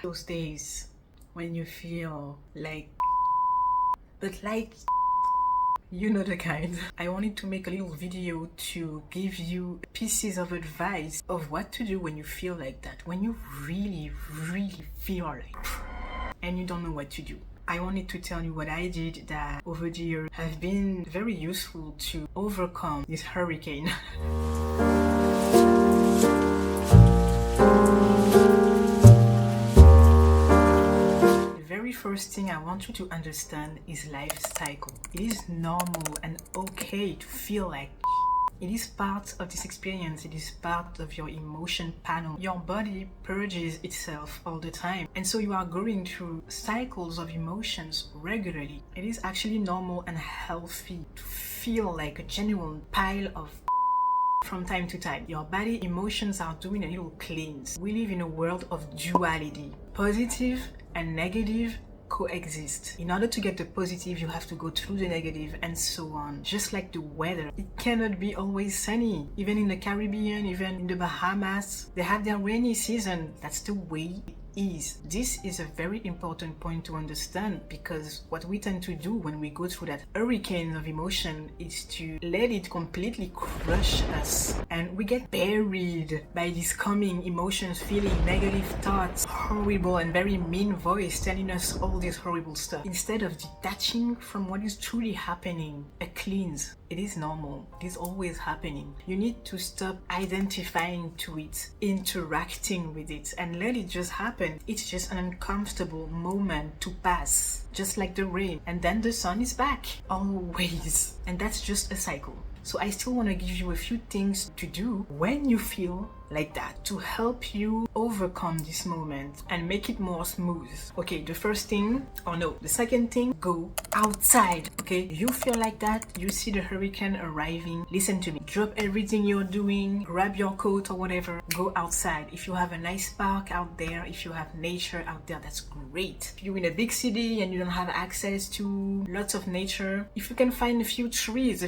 Those days when you feel like, but like, you know the kind. I wanted to make a little video to give you pieces of advice of what to do when you feel like that, when you really feel like and you don't know what to do. I wanted to tell you what I did that over the years have been very useful to overcome this hurricane. First thing I want you to understand is life cycle. It is normal and okay to feel like it is part of this experience. It is part of your emotion panel. Your body purges itself all the time, and so you are going through cycles of emotions regularly. It is actually normal and healthy to feel like a genuine pile of from time to time. Your body emotions are doing a little cleanse. We live in a world of duality. Positive and negative coexist. In order to get the positive, you have to go through the negative, and so on. Just like the weather, it cannot be always sunny. Even in the Caribbean, even in the Bahamas, they have their rainy season. That's the way it is. This is a very important point to understand, because what we tend to do when we go through that hurricane of emotion is to let it completely crush us, and we get buried by these coming emotions, feeling negative thoughts, horrible and very mean voice telling us all this horrible stuff, instead of detaching from what is truly happening. A cleanse. It is normal. It is always happening. You need to stop identifying to it, interacting with it, and let it just happen. It's just an uncomfortable moment to pass, just like the rain, and then the sun is back, always. And that's just a cycle. So I still want to give you a few things to do when you feel like that, to help you overcome this moment and make it more smooth. Okay, the first thing, or no, the second thing, go outside. Okay, you feel like that, you see the hurricane arriving, listen to me, drop everything you're doing, grab your coat or whatever, go outside. If you have a nice park out there, if you have nature out there, that's great. If you're in a big city and you don't have access to lots of nature, if you can find a few trees, a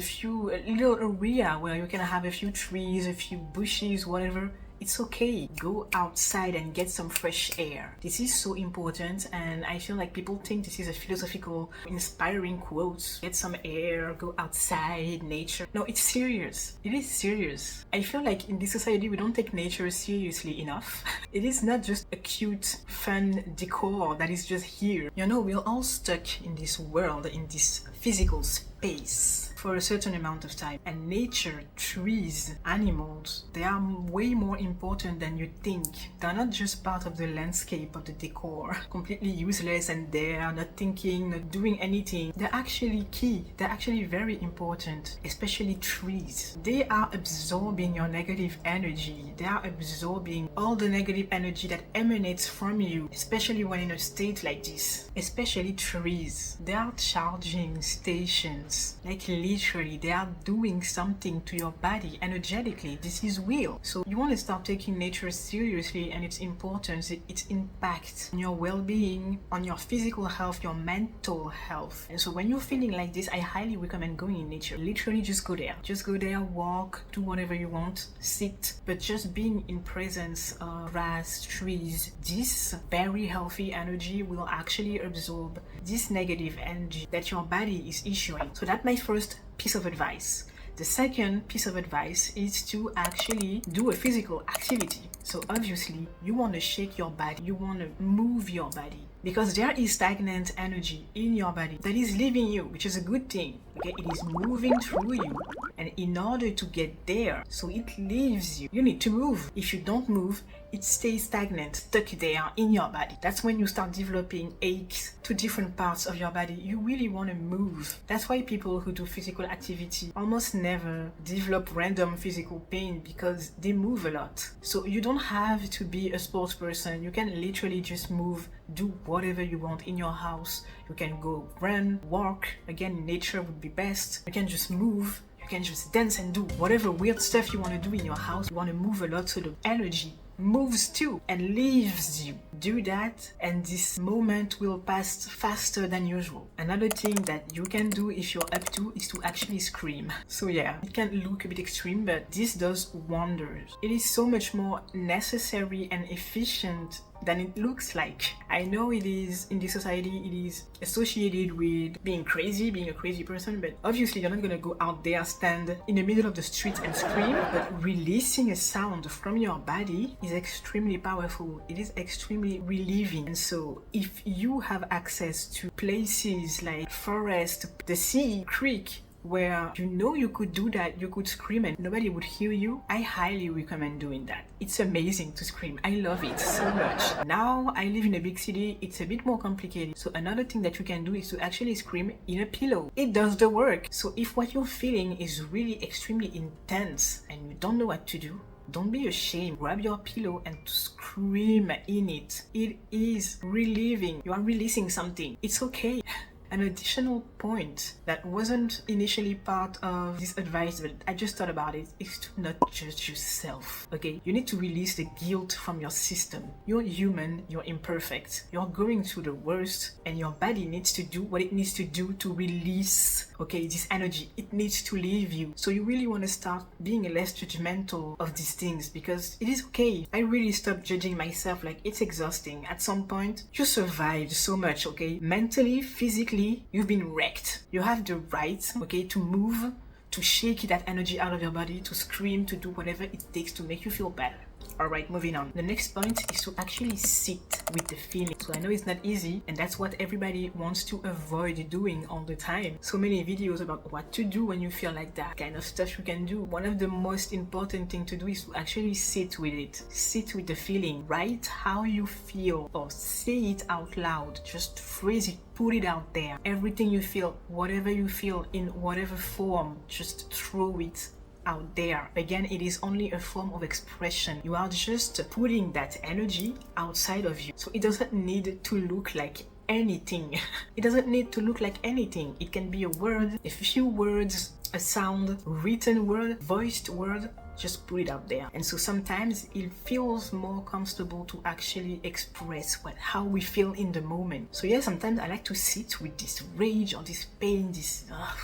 little area where you can have a few trees, a few bushes, whatever, it's okay. Go outside and get some fresh air. This is so important, and I feel like people think this is a philosophical, inspiring quote. Get some air, go outside, nature. No, it's serious. It is serious. I feel like in this society we don't take nature seriously enough. It is not just a cute, fun decor that is just here. You know, we're all stuck in this world, in this physical space for a certain amount of time, and nature, trees, animals, they are way more important than you think. They're not just part of the landscape of the decor, completely useless and they're not thinking, not doing anything. They're actually key. They're actually very important, especially trees. They are absorbing your negative energy. They are absorbing all the negative energy that emanates from you, especially when in a state like this. Especially trees. They are charging stations. Like literally, they are doing something to your body energetically. This is real. So you want to start taking nature seriously and its importance, its impact on your well-being, on your physical health, your mental health. And so when you're feeling like this, I highly recommend going in nature. Literally just go there. Just go there, walk, do whatever you want, sit. But just being in presence of grass, trees, this very healthy energy will actually absorb this negative energy that your body is issuing. So that's my first piece of advice. The second piece of advice is to actually do a physical activity. So obviously you want to shake your body, you want to move your body, because there is stagnant energy in your body that is leaving you, which is a good thing. Okay, it is moving through you, and in order to get there, so it leaves you, you need to move. If you don't move, it stays stagnant, stuck there in your body. That's when you start developing aches to different parts of your body. You really want to move. That's why people who do physical activity almost never develop random physical pain, because they move a lot. So you don't have to be a sports person. You can literally just move, do whatever you want in your house. You can go run, walk. Again, nature would be best. You can just move. You can just dance and do whatever weird stuff you want to do in your house. You want to move a lot, so the energy moves too and leaves you. do that and this moment will pass faster than usual. Another thing that you can do if you're up to is to actually scream. So yeah, it can look a bit extreme, but this does wonders. It is so much more necessary and efficient than it looks like. I know it is, in this society, it is associated with being crazy, being a crazy person, but obviously you're not gonna go out there, stand in the middle of the street and scream, but releasing a sound from your body is extremely powerful. It is extremely relieving. And so if you have access to places like forest, the sea, creek, where you know you could do that, you could scream and nobody would hear you, I highly recommend doing that. It's amazing to scream. I love it so much. Now I live in a big city, it's a bit more complicated. So another thing that you can do is to actually scream in a pillow. It does the work. So if what you're feeling is really extremely intense and you don't know what to do, don't be ashamed. Grab your pillow and scream in it. It is relieving. You are releasing something. It's okay. An additional point that wasn't initially part of this advice, but I just thought about it, is to not judge yourself, okay? You need to release the guilt from your system. You're human, you're imperfect, you're going through the worst, and your body needs to do what it needs to do to release, okay, this energy. It needs to leave you. So you really want to start being less judgmental of these things, because it is okay. I really stopped judging myself. Like, it's exhausting. At some point, you survived so much, okay? Mentally, physically, you've been wrecked. You have the right, okay, to move, to shake that energy out of your body, to scream, to do whatever it takes to make you feel better. Alright, moving on. The next point is to actually sit with the feeling. So I know it's not easy, and that's what everybody wants to avoid doing all the time. So many videos about what to do when you feel like that kind of stuff you can do. One of the most important thing to do is to actually sit with it. Sit with the feeling. Write how you feel or say it out loud. Just phrase it. Put it out there. Everything you feel, whatever you feel in whatever form, just throw it out there. Again, it is only a form of expression. You are just putting that energy outside of you. So it doesn't need to look like anything. It doesn't need to look like anything. It can be a word, a few words, a sound, written word, voiced word. Just put it out there. And so sometimes it feels more comfortable to actually express how we feel in the moment. So yeah, sometimes I like to sit with this rage or this pain,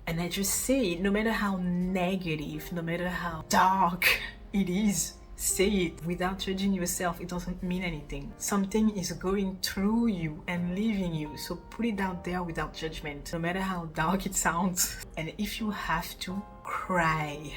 and I just say it, no matter how negative, no matter how dark it is. Say it without judging yourself. It doesn't mean anything. Something is going through you and leaving you. So put it out there without judgment, no matter how dark it sounds. And if you have to, cry.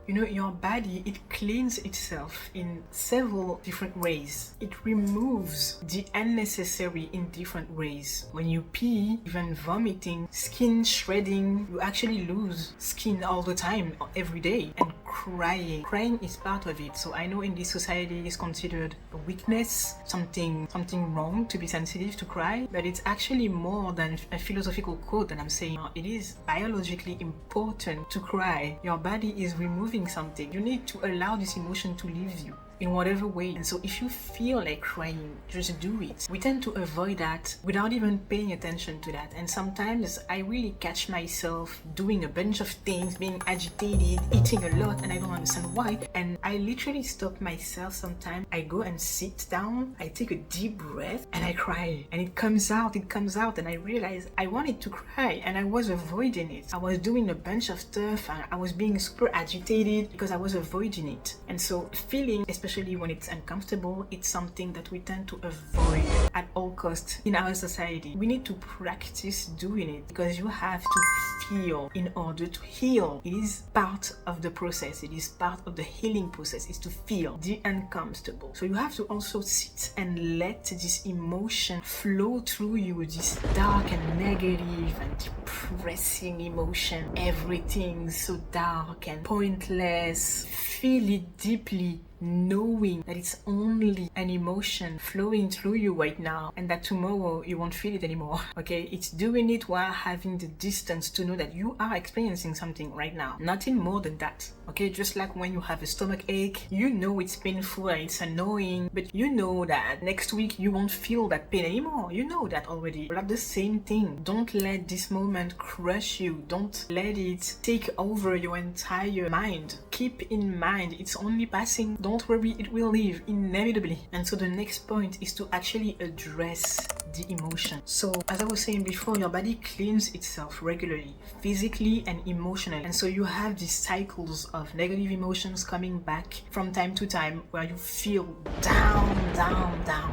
You know, your body, it cleans itself in several different ways. It removes the unnecessary in different ways. When you pee, even vomiting, skin shredding, you actually lose skin all the time, every day. And crying. Crying is part of it. So I know in this society it's considered a weakness, something wrong to be sensitive to cry, but it's actually more than a philosophical quote that I'm saying. It is biologically important to cry. Your body is removing something. You need to allow this emotion to leave you in whatever way. And so if you feel like crying, just do it. We tend to avoid that without even paying attention to that. And sometimes I really catch myself doing a bunch of things, being agitated, eating a lot, and I don't understand why. And I literally stop myself sometimes. I go and sit down, I take a deep breath, and I cry. And it comes out, and I realize I wanted to cry and I was avoiding it. I was doing a bunch of stuff and I was being super agitated because I was avoiding it. And so feeling, especially when it's uncomfortable, it's something that we tend to avoid at all costs in our society. We need to practice doing it because you have to feel in order to heal. It is part of the process. It is part of the healing process, is to feel the uncomfortable. So you have to also sit and let this emotion flow through you, this dark and negative and depressing emotion. Everything so dark and pointless. Feel it deeply, knowing that it's only an emotion flowing through you right now and that tomorrow you won't feel it anymore. Okay, it's doing it while having the distance to know that you are experiencing something right now, nothing more than that. Okay, just like when you have a stomach ache, you know it's painful and it's annoying, but you know that next week you won't feel that pain anymore. You know that already. But the same thing. Don't let this moment crush you. Don't let it take over your entire mind. Keep in mind it's only passing. Don't worry, it will leave inevitably. And so the next point is to actually address the emotion. So as I was saying before, your body cleans itself regularly, physically and emotionally. And so you have these cycles of negative emotions coming back from time to time where you feel down.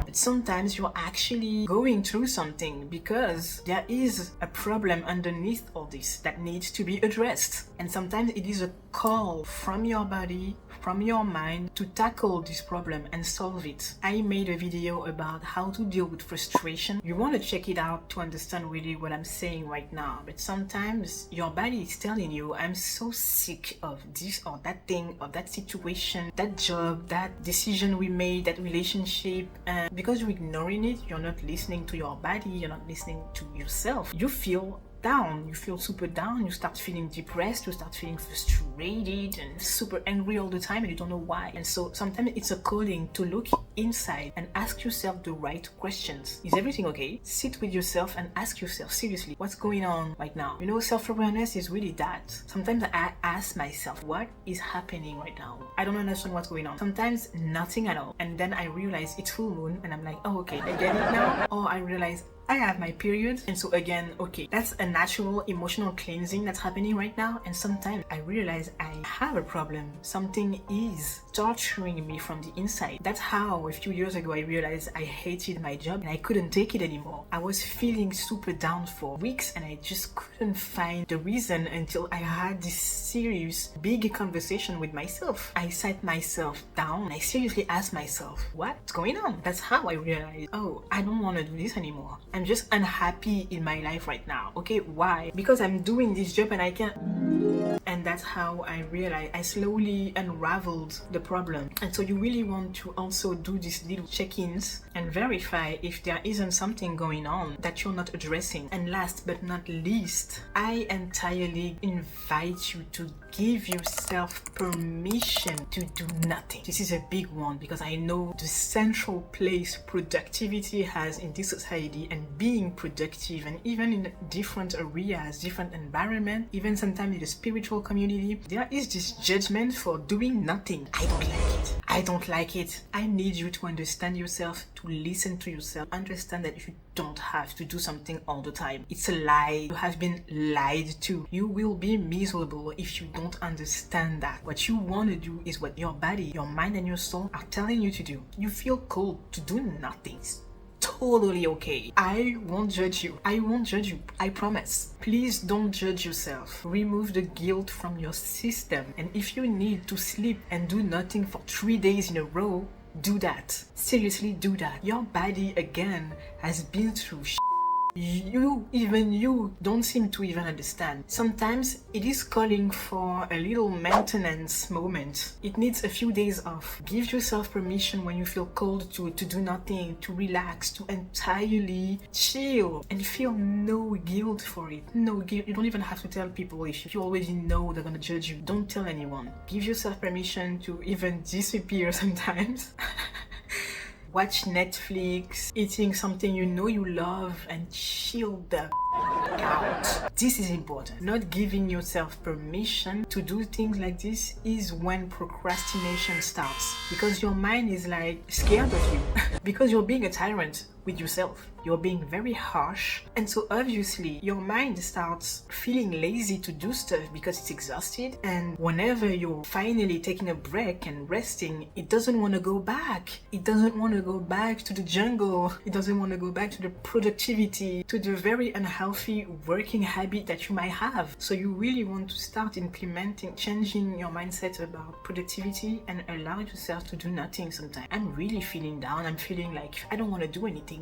But sometimes you're actually going through something because there is a problem underneath all this that needs to be addressed. And sometimes it is a call from your body, from your mind to tackle this problem and solve it. I made a video about how to deal with frustration. You want to check it out to understand really what I'm saying right now. But sometimes your body is telling you, I'm so sick of this or that thing or that situation, that job, that decision we made, that relationship. And because you're ignoring it, you're not listening to your body, you're not listening to yourself. You feel down, you feel super down, you start feeling depressed, you start feeling frustrated and super angry all the time and you don't know why. And so sometimes it's a calling to look inside and ask yourself the right questions. Is everything okay? Sit with yourself and ask yourself, seriously, what's going on right now? You know, self-awareness is really that. Sometimes I ask myself, what is happening right now? I don't understand what's going on. Sometimes nothing at all. And then I realize it's full moon and I'm like, oh, okay, I get it now. Or I realize I have my period, and so again, okay, that's a natural emotional cleansing that's happening right now. And sometimes I realize I have a problem. Something is torturing me from the inside. That's how a few years ago I realized I hated my job and I couldn't take it anymore. I was feeling super down for weeks and I just couldn't find the reason until I had this serious big conversation with myself. I sat myself down and I seriously asked myself, what's going on? That's how I realized, oh, I don't want to do this anymore. I'm just unhappy in my life right now. Okay, why? Because I'm doing this job and I can't. And that's how I realized I slowly unraveled the problem. And so you really want to also do these little check-ins and verify if there isn't something going on that you're not addressing. And last but not least, I entirely invite you to give yourself permission to do nothing. This is a big one because I know the central place productivity has in this society, and being productive, and even in different areas, different environment, even sometimes in the spiritual community, there is this judgment for doing nothing. I don't like it. I don't like it. I need you to understand yourself, to listen to yourself, understand that you don't have to do something all the time. It's a lie. You have been lied to. You will be miserable if you don't understand that. What you want to do is what your body, your mind and your soul are telling you to do. You feel called to do nothing. Totally okay. I won't judge you. I won't judge you. I promise. Please don't judge yourself. Remove the guilt from your system. And if you need to sleep and do nothing for 3 days in a row, do that. Seriously, do that. Your body again has been through even you don't seem to even understand. Sometimes it is calling for a little maintenance moment. It needs a few days off. Give yourself permission when you feel called to do nothing, to relax, to entirely chill, and feel no guilt for it. No guilt. You don't even have to tell people if you already know they're gonna judge you. Don't tell anyone. Give yourself permission to even disappear sometimes. Watch Netflix, eating something you know you love, and chill the out. This is important. Not giving yourself permission to do things like this is when procrastination starts, because your mind is like scared of you because you're being a tyrant with yourself. You're being very harsh, and so obviously your mind starts feeling lazy to do stuff because it's exhausted. And whenever you're finally taking a break and resting, it doesn't want to go back. It doesn't want to go back to the jungle. It doesn't want to go back to the productivity, to the very unhealthy working habit that you might have. So you really want to start implementing, changing your mindset about productivity and allow yourself to do nothing sometimes. I'm really feeling down. I'm feeling like I don't want to do anything.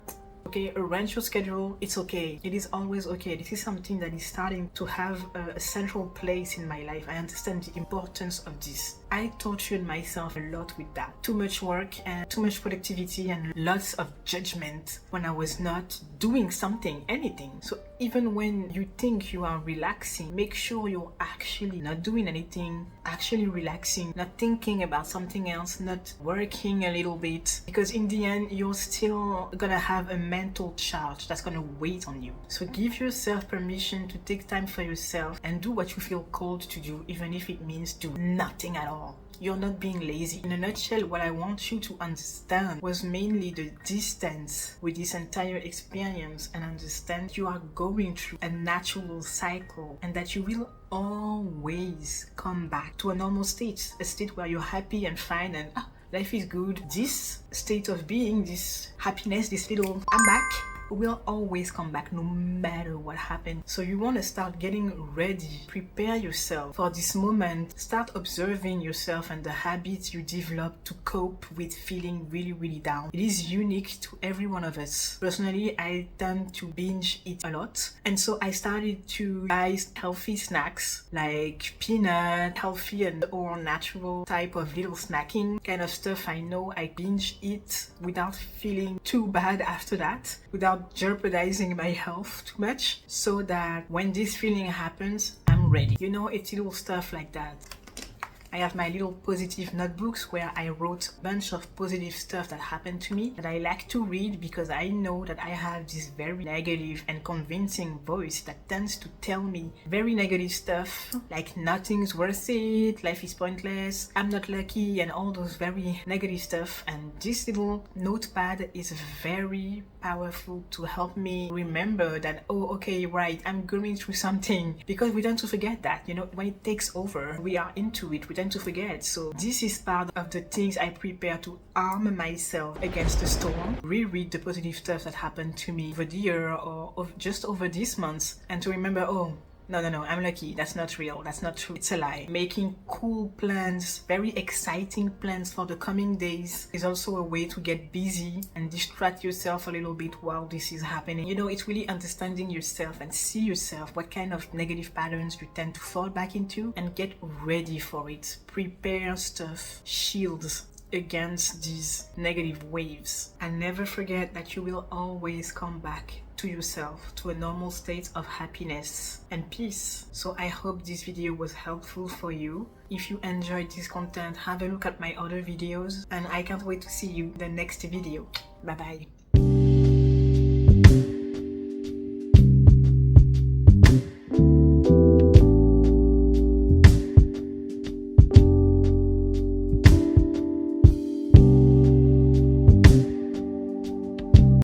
Okay, arrange your schedule. It's okay. It is always okay. This is something that is starting to have a central place in my life. I understand the importance of this. I tortured myself a lot with that. Too much work and too much productivity and lots of judgment when I was not doing something, anything. So even when you think you are relaxing, make sure you're actually not doing anything, actually relaxing, not thinking about something else, not working a little bit, because in the end you're still gonna have a mental charge that's gonna wait on you. So give yourself permission to take time for yourself and do what you feel called to do, even if it means do nothing at all. You're not being lazy. In a nutshell, what I want you to understand was mainly the distance with this entire experience, and understand you are going through a natural cycle and that you will always come back to a normal state, a state where you're happy and fine and life is good. This state of being, this happiness, this little I'm back, will always come back no matter what happens. So you want to start getting ready, prepare yourself for this moment, start observing yourself and the habits you develop to cope with feeling really down. It is unique to every one of us. Personally, I tend to binge eat a lot, and so I started to buy healthy snacks like peanut, healthy and or natural type of little snacking kind of stuff. I know I binge eat without feeling too bad after that, without jeopardizing my health too much, so that when this feeling happens, I'm ready. You know, it's little stuff like that. I have my little positive notebooks where I wrote a bunch of positive stuff that happened to me that I like to read, because I know that I have this very negative and convincing voice that tends to tell me very negative stuff like nothing's worth it, life is pointless, I'm not lucky, and all those very negative stuff. And this little notepad is very powerful to help me remember that, oh, okay, right, I'm going through something, because we tend to forget that, you know, when it takes over, we are into it, we tend to forget. So this is part of the things I prepare to arm myself against the storm. Reread the positive stuff that happened to me over the year or just over this month, and to remember, oh, no, I'm lucky. That's not real. That's not true. It's a lie. Making cool plans, very exciting plans for the coming days is also a way to get busy and distract yourself a little bit while this is happening. You know, it's really understanding yourself and see yourself, what kind of negative patterns you tend to fall back into, and get ready for it. Prepare stuff, shields against these negative waves. And never forget that you will always come back to yourself, to a normal state of happiness and peace. So I hope this video was helpful for you. If you enjoyed this content, have a look at my other videos, and I can't wait to see you in the next video. Bye bye.